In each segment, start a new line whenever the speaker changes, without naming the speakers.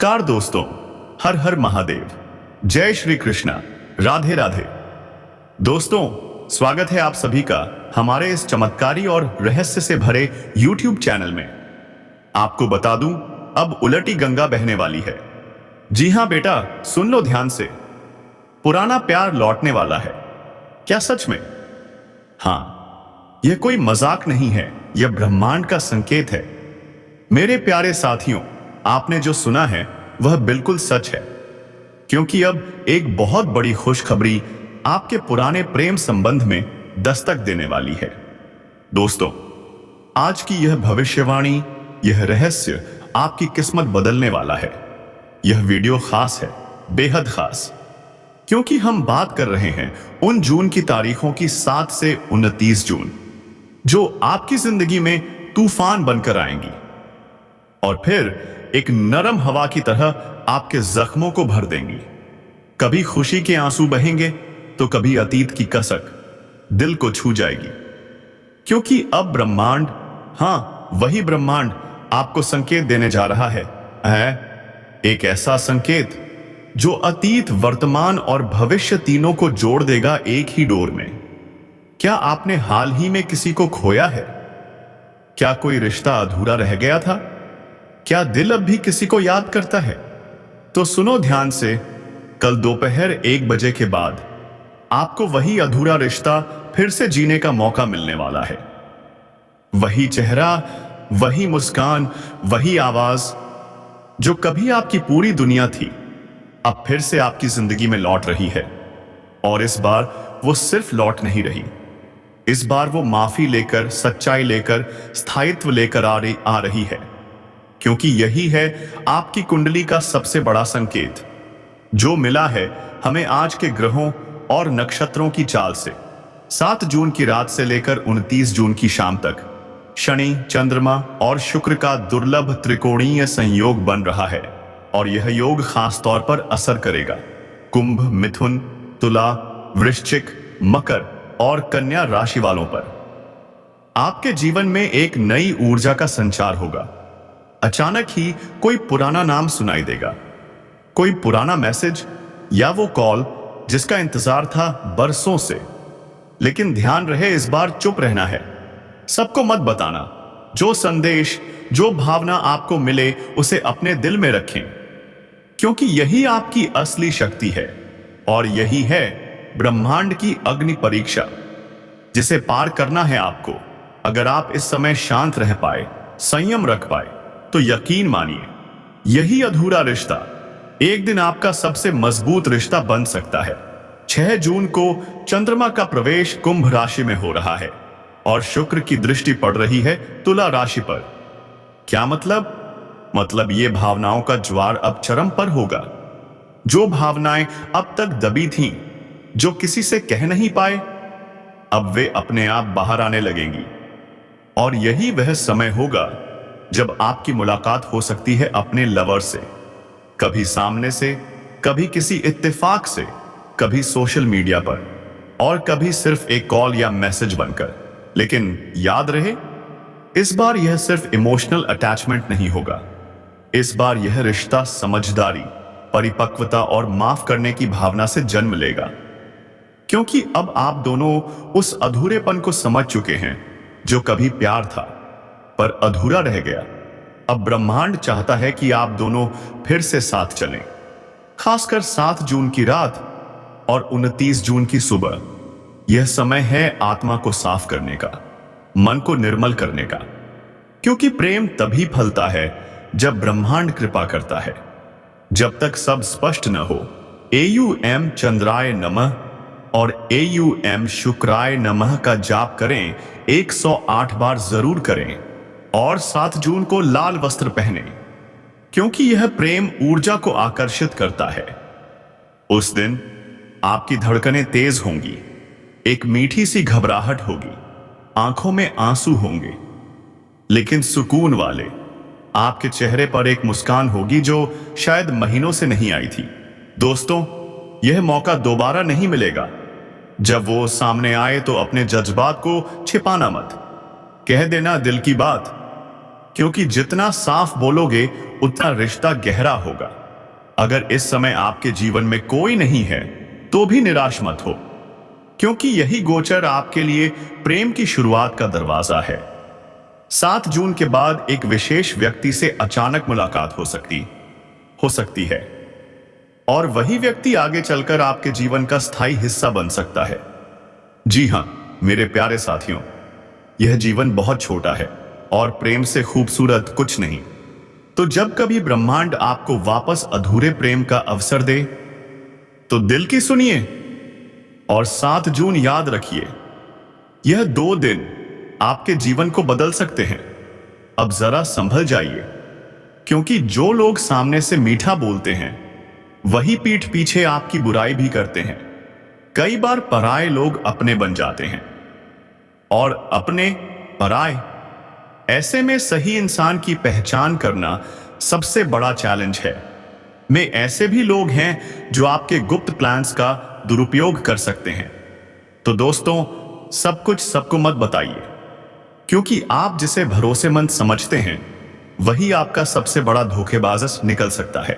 नमस्कार दोस्तों, हर हर महादेव, जय श्री कृष्णा, राधे राधे। दोस्तों, स्वागत है आप सभी का हमारे इस चमत्कारी और रहस्य से भरे YouTube चैनल में। आपको बता दूं, अब उलटी गंगा बहने वाली है। जी हां बेटा, सुन लो ध्यान से। पुराना प्यार लौटने वाला है। क्या सच में? हाँ, यह कोई मजाक नहीं है, यह ब्रह्मांड का संकेत है। मेरे प्यारे साथियों, आपने जो सुना है वह बिल्कुल सच है, क्योंकि अब एक बहुत बड़ी खुशखबरी आपके पुराने प्रेम संबंध में दस्तक देने वाली है। दोस्तों, आज की यह भविष्यवाणी, यह रहस्य आपकी किस्मत बदलने वाला है। यह वीडियो खास है, बेहद खास, क्योंकि हम बात कर रहे हैं उन जून की तारीखों की, 7 से 29 जून, जो आपकी जिंदगी में तूफान बनकर आएंगी और फिर एक नरम हवा की तरह आपके जख्मों को भर देंगी। कभी खुशी के आंसू बहेंगे तो कभी अतीत की कसक दिल को छू जाएगी, क्योंकि अब ब्रह्मांड, हाँ वही ब्रह्मांड, आपको संकेत देने जा रहा है। एक ऐसा संकेत जो अतीत, वर्तमान और भविष्य तीनों को जोड़ देगा एक ही डोर में। क्या आपने हाल ही में किसी को खोया है? क्या कोई रिश्ता अधूरा रह गया था? क्या दिल अब भी किसी को याद करता है? तो सुनो ध्यान से, कल दोपहर 1 बजे के बाद आपको वही अधूरा रिश्ता फिर से जीने का मौका मिलने वाला है। वही चेहरा, वही मुस्कान, वही आवाज जो कभी आपकी पूरी दुनिया थी, अब फिर से आपकी जिंदगी में लौट रही है। और इस बार वो सिर्फ लौट नहीं रही, इस बार वो माफी लेकर, सच्चाई लेकर, स्थायित्व लेकर आ रही है। क्योंकि यही है आपकी कुंडली का सबसे बड़ा संकेत, जो मिला है हमें आज के ग्रहों और नक्षत्रों की चाल से। 7 जून की रात से लेकर 29 जून की शाम तक शनि, चंद्रमा और शुक्र का दुर्लभ त्रिकोणीय संयोग बन रहा है, और यह योग खास तौर पर असर करेगा कुंभ, मिथुन, तुला, वृश्चिक, मकर और कन्या राशि वालों पर। आपके जीवन में एक नई ऊर्जा का संचार होगा। अचानक ही कोई पुराना नाम सुनाई देगा, कोई पुराना मैसेज या वो कॉल जिसका इंतजार था बरसों से। लेकिन ध्यान रहे, इस बार चुप रहना है, सबको मत बताना। जो संदेश, जो भावना आपको मिले उसे अपने दिल में रखें, क्योंकि यही आपकी असली शक्ति है और यही है ब्रह्मांड की अग्नि परीक्षा, जिसे पार करना है आपको। अगर आप इस समय शांत रह पाए, संयम रख पाए, तो यकीन मानिए, यही अधूरा रिश्ता एक दिन आपका सबसे मजबूत रिश्ता बन सकता है। 6 जून को चंद्रमा का प्रवेश कुंभ राशि में हो रहा है और शुक्र की दृष्टि पड़ रही है तुला राशि पर। क्या मतलब ये भावनाओं का ज्वार अब चरम पर होगा। जो भावनाएं अब तक दबी थीं, जो किसी से कह नहीं पाए, अब वे अपने आप बाहर आने लगेंगी। और यही वह समय होगा जब आपकी मुलाकात हो सकती है अपने लवर से, कभी सामने से, कभी किसी इत्तेफाक से, कभी सोशल मीडिया पर, और कभी सिर्फ एक कॉल या मैसेज बनकर। लेकिन याद रहे, इस बार यह सिर्फ इमोशनल अटैचमेंट नहीं होगा। इस बार यह रिश्ता समझदारी, परिपक्वता और माफ करने की भावना से जन्म लेगा, क्योंकि अब आप दोनों उस अधूरेपन को समझ चुके हैं जो कभी प्यार था पर अधूरा रह गया। अब ब्रह्मांड चाहता है कि आप दोनों फिर से साथ चलें। खासकर 7 जून की रात और 29 जून की सुबह, यह समय है आत्मा को साफ करने का, मन को निर्मल करने का, क्योंकि प्रेम तभी फलता है जब ब्रह्मांड कृपा करता है। जब तक सब स्पष्ट न हो, AUM चंद्राय नमः और AUM शुक्राय नमः का जाप करें, 108 बार जरूर करें, और 7 जून को लाल वस्त्र पहने, क्योंकि यह प्रेम ऊर्जा को आकर्षित करता है। उस दिन आपकी धड़कनें तेज होंगी, एक मीठी सी घबराहट होगी, आंखों में आंसू होंगे, लेकिन सुकून वाले। आपके चेहरे पर एक मुस्कान होगी जो शायद महीनों से नहीं आई थी। दोस्तों, यह मौका दोबारा नहीं मिलेगा। जब वो सामने आए तो अपने जज्बात को छिपाना मत, कह देना दिल की बात, क्योंकि जितना साफ बोलोगे उतना रिश्ता गहरा होगा। अगर इस समय आपके जीवन में कोई नहीं है तो भी निराश मत हो, क्योंकि यही गोचर आपके लिए प्रेम की शुरुआत का दरवाजा है। 7 जून के बाद एक विशेष व्यक्ति से अचानक मुलाकात हो सकती है, और वही व्यक्ति आगे चलकर आपके जीवन का स्थायी हिस्सा बन सकता है। जी हां मेरे प्यारे साथियों, यह जीवन बहुत छोटा है और प्रेम से खूबसूरत कुछ नहीं। तो जब कभी ब्रह्मांड आपको वापस अधूरे प्रेम का अवसर दे तो दिल की सुनिए और 7 जून याद रखिए। यह 2 दिन आपके जीवन को बदल सकते हैं। अब जरा संभल जाइए, क्योंकि जो लोग सामने से मीठा बोलते हैं वही पीठ पीछे आपकी बुराई भी करते हैं। कई बार पराये लोग अपने बन जाते हैं और अपने पराये। ऐसे में सही इंसान की पहचान करना सबसे बड़ा चैलेंज है। में ऐसे भी लोग हैं जो आपके गुप्त प्लान्स का दुरुपयोग कर सकते हैं। तो दोस्तों, सब कुछ सबको मत बताइए, क्योंकि आप जिसे भरोसेमंद समझते हैं वही आपका सबसे बड़ा धोखेबाज निकल सकता है।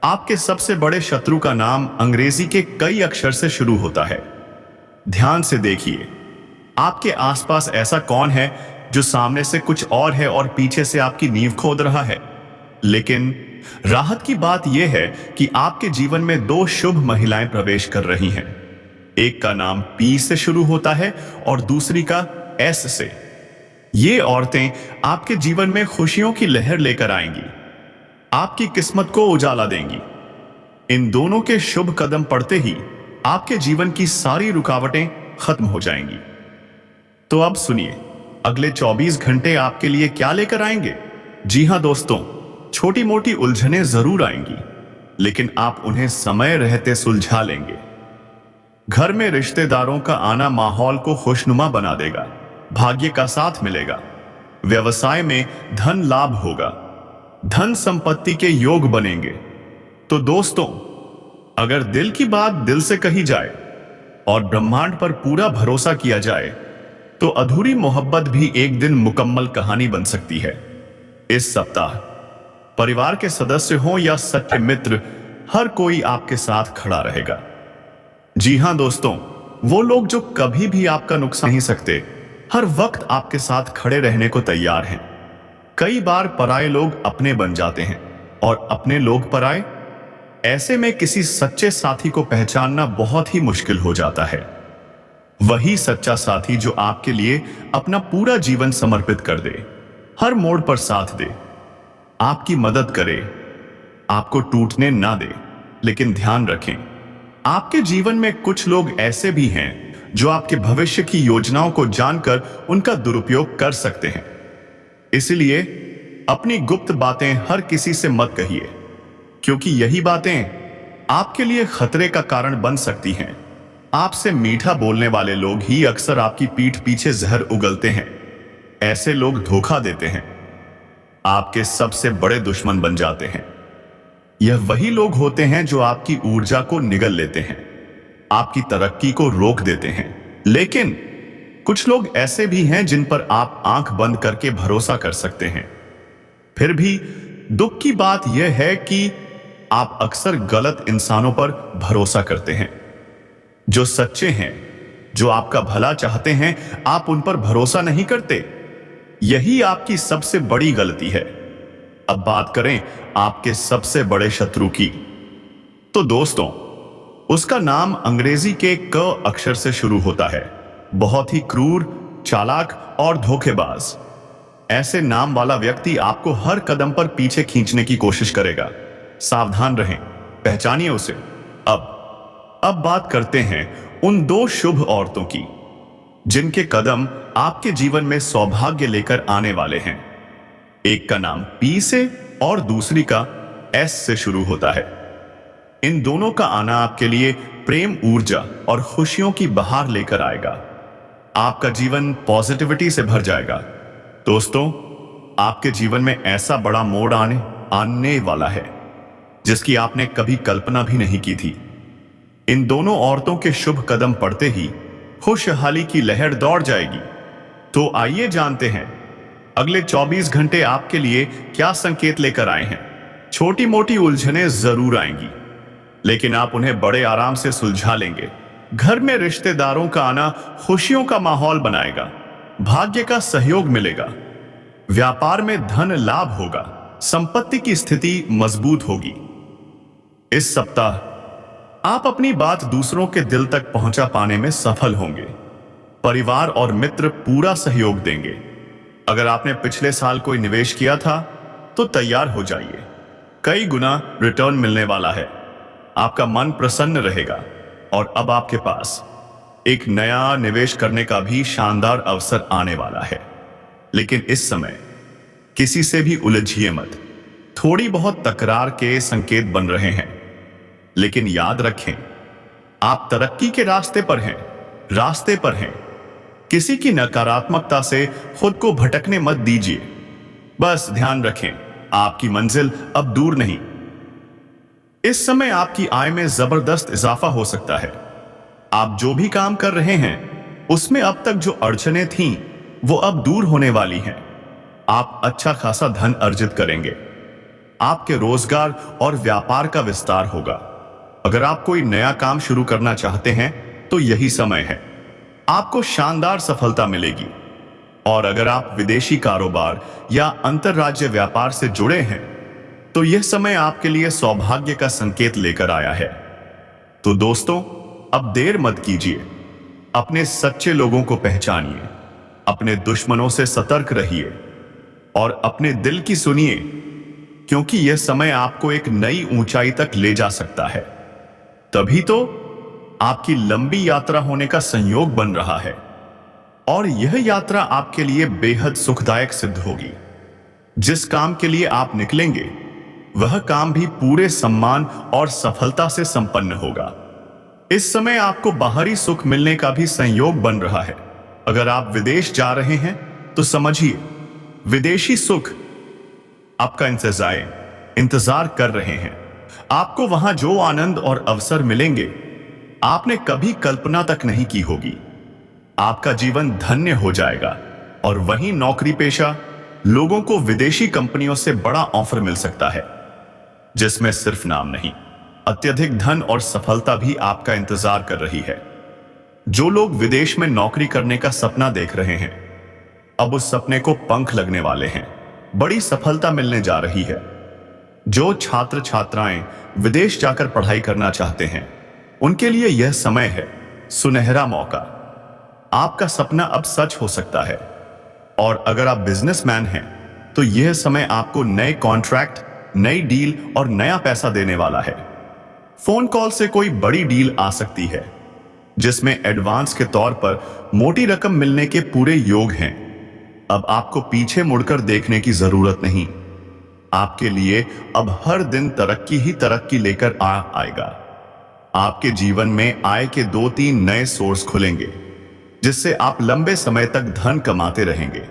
आपके सबसे बड़े शत्रु का नाम अंग्रेजी के कई अक्षर से शुरू होता है। ध्यान से देखिए, आपके आसपास ऐसा कौन है जो सामने से कुछ और है और पीछे से आपकी नींव खोद रहा है। लेकिन राहत की बात यह है कि आपके जीवन में 2 शुभ महिलाएं प्रवेश कर रही हैं। एक का नाम पी से शुरू होता है और दूसरी का एस से। ये औरतें आपके जीवन में खुशियों की लहर लेकर आएंगी, आपकी किस्मत को उजाला देंगी। इन दोनों के शुभ कदम पड़ते ही आपके जीवन की सारी रुकावटें खत्म हो जाएंगी। तो अब सुनिए, अगले 24 घंटे आपके लिए क्या लेकर आएंगे। जी हां दोस्तों, छोटी मोटी उलझनें जरूर आएंगी, लेकिन आप उन्हें समय रहते सुलझा लेंगे। घर में रिश्तेदारों का आना माहौल को खुशनुमा बना देगा, भाग्य का साथ मिलेगा। व्यवसाय में धन लाभ होगा, धन संपत्ति के योग बनेंगे। तो दोस्तों, अगर दिल की बात दिल से कही जाए और ब्रह्मांड पर पूरा भरोसा किया जाए तो अधूरी मोहब्बत भी एक दिन मुकम्मल कहानी बन सकती है। इस सप्ताह परिवार के सदस्य हों या सच्चे मित्र, हर कोई आपके साथ खड़ा रहेगा। जी हां दोस्तों, वो लोग जो कभी भी आपका नुकसान नहीं सकते, हर वक्त आपके साथ खड़े रहने को तैयार हैं। कई बार पराये लोग अपने बन जाते हैं और अपने लोग पराये। ऐसे में किसी सच्चे साथी को पहचानना बहुत ही मुश्किल हो जाता है। वही सच्चा साथी जो आपके लिए अपना पूरा जीवन समर्पित कर दे, हर मोड़ पर साथ दे, आपकी मदद करे, आपको टूटने ना दे। लेकिन ध्यान रखें, आपके जीवन में कुछ लोग ऐसे भी हैं जो आपके भविष्य की योजनाओं को जानकर उनका दुरुपयोग कर सकते हैं। इसलिए अपनी गुप्त बातें हर किसी से मत कहिए, क्योंकि यही बातें आपके लिए खतरे का कारण बन सकती हैं। आपसे मीठा बोलने वाले लोग ही अक्सर आपकी पीठ पीछे जहर उगलते हैं। ऐसे लोग धोखा देते हैं, आपके सबसे बड़े दुश्मन बन जाते हैं। यह वही लोग होते हैं जो आपकी ऊर्जा को निगल लेते हैं, आपकी तरक्की को रोक देते हैं। लेकिन कुछ लोग ऐसे भी हैं जिन पर आप आंख बंद करके भरोसा कर सकते हैं। फिर भी दुख की बात यह है कि आप अक्सर गलत इंसानों पर भरोसा करते हैं। जो सच्चे हैं, जो आपका भला चाहते हैं, आप उन पर भरोसा नहीं करते। यही आपकी सबसे बड़ी गलती है। अब बात करें आपके सबसे बड़े शत्रु की, तो दोस्तों, उसका नाम अंग्रेजी के क अक्षर से शुरू होता है। बहुत ही क्रूर, चालाक और धोखेबाज। ऐसे नाम वाला व्यक्ति आपको हर कदम पर पीछे खींचने की कोशिश करेगा। सावधान रहें, पहचानिए उसे। अब बात करते हैं उन 2 शुभ औरतों की जिनके कदम आपके जीवन में सौभाग्य लेकर आने वाले हैं। एक का नाम पी से और दूसरी का एस से शुरू होता है। इन दोनों का आना आपके लिए प्रेम, ऊर्जा और खुशियों की बहार लेकर आएगा। आपका जीवन पॉजिटिविटी से भर जाएगा। दोस्तों, आपके जीवन में ऐसा बड़ा मोड़ आने वाला है जिसकी आपने कभी कल्पना भी नहीं की थी। इन दोनों औरतों के शुभ कदम पड़ते ही खुशहाली की लहर दौड़ जाएगी। तो आइए जानते हैं अगले 24 घंटे आपके लिए क्या संकेत लेकर आए हैं? छोटी मोटी उलझनें जरूर आएंगी, लेकिन आप उन्हें बड़े आराम से सुलझा लेंगे। घर में रिश्तेदारों का आना खुशियों का माहौल बनाएगा। भाग्य का सहयोग मिलेगा। व्यापार में धन लाभ होगा। संपत्ति की स्थिति मजबूत होगी। इस सप्ताह आप अपनी बात दूसरों के दिल तक पहुंचा पाने में सफल होंगे। परिवार और मित्र पूरा सहयोग देंगे। अगर आपने पिछले साल कोई निवेश किया था तो तैयार हो जाइए। कई गुना रिटर्न मिलने वाला है। आपका मन प्रसन्न रहेगा और अब आपके पास एक नया निवेश करने का भी शानदार अवसर आने वाला है। लेकिन इस समय किसी से भी उलझिए मत। थोड़ी बहुत तकरार के संकेत बन रहे हैं, लेकिन याद रखें, आप तरक्की के रास्ते पर हैं। किसी की नकारात्मकता से खुद को भटकने मत दीजिए। बस ध्यान रखें, आपकी मंजिल अब दूर नहीं। इस समय आपकी आय में जबरदस्त इजाफा हो सकता है। आप जो भी काम कर रहे हैं उसमें अब तक जो अड़चनें थीं वो अब दूर होने वाली हैं। आप अच्छा खासा धन अर्जित करेंगे। आपके रोजगार और व्यापार का विस्तार होगा। अगर आप कोई नया काम शुरू करना चाहते हैं तो यही समय है। आपको शानदार सफलता मिलेगी। और अगर आप विदेशी कारोबार या अंतर्राज्य व्यापार से जुड़े हैं तो यह समय आपके लिए सौभाग्य का संकेत लेकर आया है। तो दोस्तों, अब देर मत कीजिए। अपने सच्चे लोगों को पहचानिए, अपने दुश्मनों से सतर्क रहिए और अपने दिल की सुनिए, क्योंकि यह समय आपको एक नई ऊंचाई तक ले जा सकता है। तभी तो आपकी लंबी यात्रा होने का संयोग बन रहा है और यह यात्रा आपके लिए बेहद सुखदायक सिद्ध होगी। जिस काम के लिए आप निकलेंगे वह काम भी पूरे सम्मान और सफलता से संपन्न होगा। इस समय आपको बाहरी सुख मिलने का भी संयोग बन रहा है। अगर आप विदेश जा रहे हैं तो समझिए, विदेशी सुख आपका इंतजार कर रहे हैं। आपको वहां जो आनंद और अवसर मिलेंगे आपने कभी कल्पना तक नहीं की होगी। आपका जीवन धन्य हो जाएगा। और वहीं नौकरी पेशा लोगों को विदेशी कंपनियों से बड़ा ऑफर मिल सकता है, जिसमें सिर्फ नाम नहीं, अत्यधिक धन और सफलता भी आपका इंतजार कर रही है। जो लोग विदेश में नौकरी करने का सपना देख रहे हैं, अब उस सपने को पंख लगने वाले हैं। बड़ी सफलता मिलने जा रही है। जो छात्र छात्राएं विदेश जाकर पढ़ाई करना चाहते हैं उनके लिए यह समय है सुनहरा मौका। आपका सपना अब सच हो सकता है। और अगर आप बिजनेसमैन हैं तो यह समय आपको नए कॉन्ट्रैक्ट, नई डील और नया पैसा देने वाला है। फोन कॉल से कोई बड़ी डील आ सकती है जिसमें एडवांस के तौर पर मोटी रकम मिलने के पूरे योग हैं। अब आपको पीछे मुड़कर देखने की जरूरत नहीं। आपके लिए अब हर दिन तरक्की ही तरक्की लेकर आएगा। आपके जीवन में आय के 2-3 नए सोर्स खुलेंगे, जिससे आप लंबे समय तक धन कमाते रहेंगे।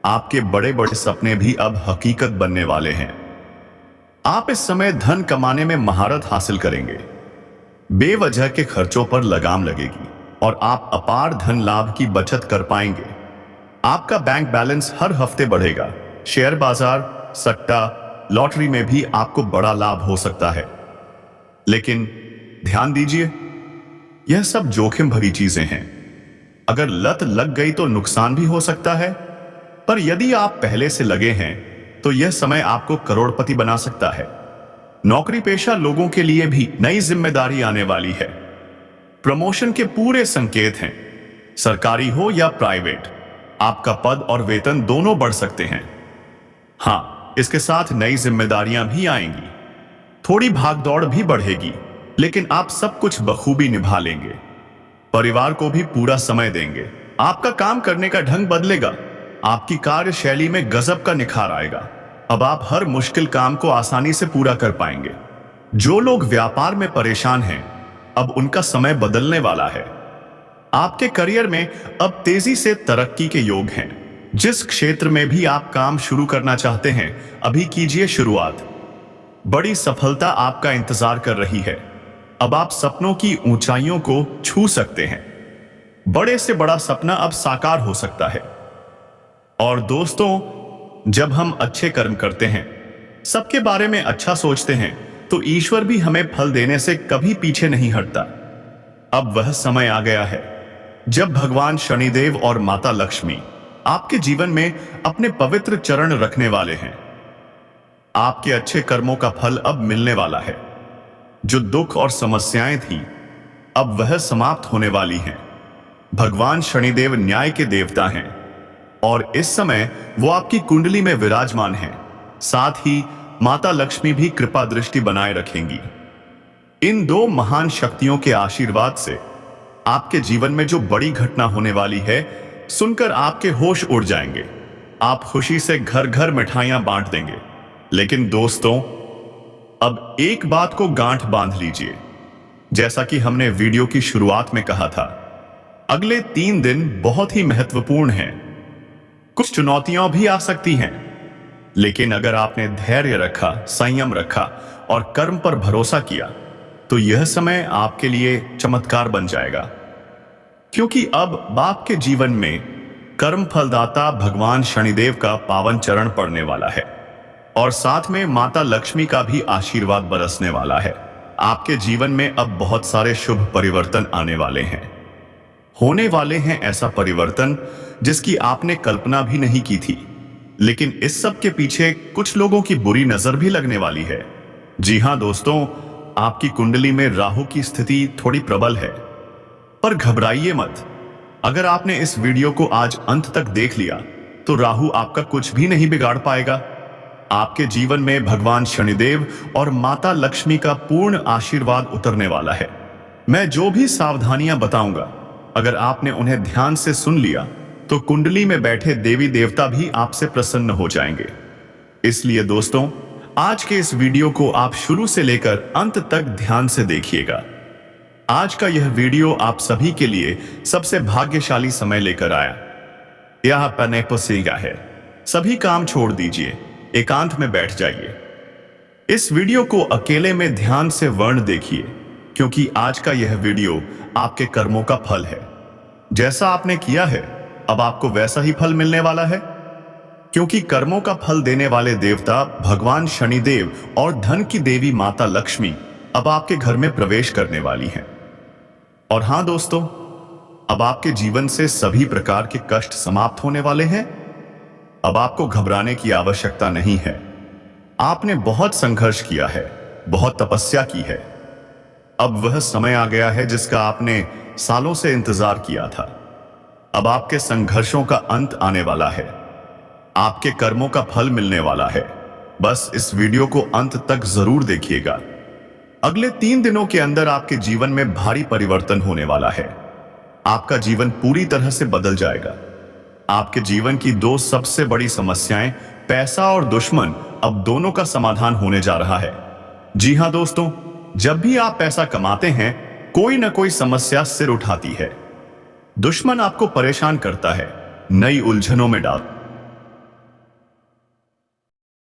आपके बड़े बड़े सपने भी अब हकीकत बनने वाले हैं। आप इस समय धन कमाने में महारत हासिल करेंगे। बेवजह के खर्चों पर लगाम लगेगी और आप अपार धन लाभ की बचत कर पाएंगे। आपका बैंक बैलेंस हर हफ्ते बढ़ेगा। शेयर बाजार, सट्टा, लॉटरी में भी आपको बड़ा लाभ हो सकता है। लेकिन ध्यान दीजिए, यह सब जोखिम भरी चीजें हैं। अगर लत लग गई तो नुकसान भी हो सकता है, पर यदि आप पहले से लगे हैं तो यह समय आपको करोड़पति बना सकता है। नौकरी पेशा लोगों के लिए भी नई जिम्मेदारी आने वाली है। प्रमोशन के पूरे संकेत हैं। सरकारी हो या प्राइवेट, आपका पद और वेतन दोनों बढ़ सकते हैं। हाँ, इसके साथ नई जिम्मेदारियां भी आएंगी। थोड़ी भागदौड़ भी बढ़ेगी, लेकिन आप सब कुछ बखूबी निभा लेंगे। परिवार को भी पूरा समय देंगे। आपका काम करने का ढंग बदलेगा। आपकी कार्यशैली में गजब का निखार आएगा। अब आप हर मुश्किल काम को आसानी से पूरा कर पाएंगे। जो लोग व्यापार में परेशान हैं, अब उनका समय बदलने वाला है। आपके करियर में अब तेजी से तरक्की के योग हैं। जिस क्षेत्र में भी आप काम शुरू करना चाहते हैं, अभी कीजिए शुरुआत। बड़ी सफलता आपका इंतजार कर रही है। अब आप सपनों की ऊंचाइयों को छू सकते हैं। बड़े से बड़ा सपना अब साकार हो सकता है। और दोस्तों, जब हम अच्छे कर्म करते हैं, सबके बारे में अच्छा सोचते हैं, तो ईश्वर भी हमें फल देने से कभी पीछे नहीं हटता। अब वह समय आ गया है जब भगवान शनिदेव और माता लक्ष्मी आपके जीवन में अपने पवित्र चरण रखने वाले हैं। आपके अच्छे कर्मों का फल अब मिलने वाला है। जो दुख और समस्याएं थी, अब वह समाप्त होने वाली हैं। भगवान शनिदेव न्याय के देवता हैं और इस समय वो आपकी कुंडली में विराजमान हैं। साथ ही माता लक्ष्मी भी कृपा दृष्टि बनाए रखेंगी। इन दो महान शक्तियों के आशीर्वाद से आपके जीवन में जो बड़ी घटना होने वाली है, सुनकर आपके होश उड़ जाएंगे। आप खुशी से घर घर मिठाइयां बांट देंगे। लेकिन दोस्तों, अब एक बात को गांठ बांध लीजिए। जैसा कि हमने वीडियो की शुरुआत में कहा था, अगले 3 दिन बहुत ही महत्वपूर्ण हैं। कुछ चुनौतियां भी आ सकती हैं, लेकिन अगर आपने धैर्य रखा, संयम रखा और कर्म पर भरोसा किया, तो यह समय आपके लिए चमत्कार बन जाएगा। क्योंकि अब आपके जीवन में कर्म फलदाता भगवान शनिदेव का पावन चरण पड़ने वाला है और साथ में माता लक्ष्मी का भी आशीर्वाद बरसने वाला है। आपके जीवन में अब बहुत सारे शुभ परिवर्तन आने वाले हैं। होने वाले हैं ऐसा परिवर्तन जिसकी आपने कल्पना भी नहीं की थी। लेकिन इस सब के पीछे कुछ लोगों की बुरी नजर भी लगने वाली है। जी हां दोस्तों, आपकी कुंडली में राहु की स्थिति थोड़ी प्रबल है, पर घबराइए मत। अगर आपने इस वीडियो को आज अंत तक देख लिया, तो राहु आपका कुछ भी नहीं बिगाड़ पाएगा। आपके जीवन में भगवान शनिदेव और माता लक्ष्मी का पूर्ण आशीर्वाद उतरने वाला है। मैं जो भी सावधानियां बताऊंगा, अगर आपने उन्हें ध्यान से सुन लिया, तो कुंडली में बैठे देवी देवता भी आपसे प्रसन्न हो जाएंगे। इसलिए दोस्तों, आज के इस वीडियो को आप शुरू से लेकर अंत तक ध्यान से देखिएगा। आज का यह वीडियो आप सभी के लिए सबसे भाग्यशाली समय लेकर आया। यह पनेपोसेगा है। सभी काम छोड़ दीजिए, एकांत में बैठ जाइए। इस वीडियो को अकेले में ध्यान से वर्ण देखिए, क्योंकि आज का यह वीडियो आपके कर्मों का फल है। जैसा आपने किया है, अब आपको वैसा ही फल मिलने वाला है। क्योंकि कर्मों का फल देने वाले देवता भगवान शनिदेव और धन की देवी माता लक्ष्मी अब आपके घर में प्रवेश करने वाली हैं। और हां दोस्तों, अब आपके जीवन से सभी प्रकार के कष्ट समाप्त होने वाले हैं। अब आपको घबराने की आवश्यकता नहीं है। आपने बहुत संघर्ष किया है, बहुत तपस्या की है। अब वह समय आ गया है जिसका आपने सालों से इंतजार किया था। अब आपके संघर्षों का अंत आने वाला है। आपके कर्मों का फल मिलने वाला है। बस इस वीडियो को अंत तक जरूर देखिएगा। अगले 3 दिनों के अंदर आपके जीवन में भारी परिवर्तन होने वाला है। आपका जीवन पूरी तरह से बदल जाएगा। आपके जीवन की 2 सबसे बड़ी समस्याएं, पैसा और दुश्मन, अब दोनों का समाधान होने जा रहा है। जी हां दोस्तों, जब भी आप पैसा कमाते हैं, कोई ना कोई समस्या सिर उठाती है। दुश्मन आपको परेशान करता है, नई उलझनों में डाल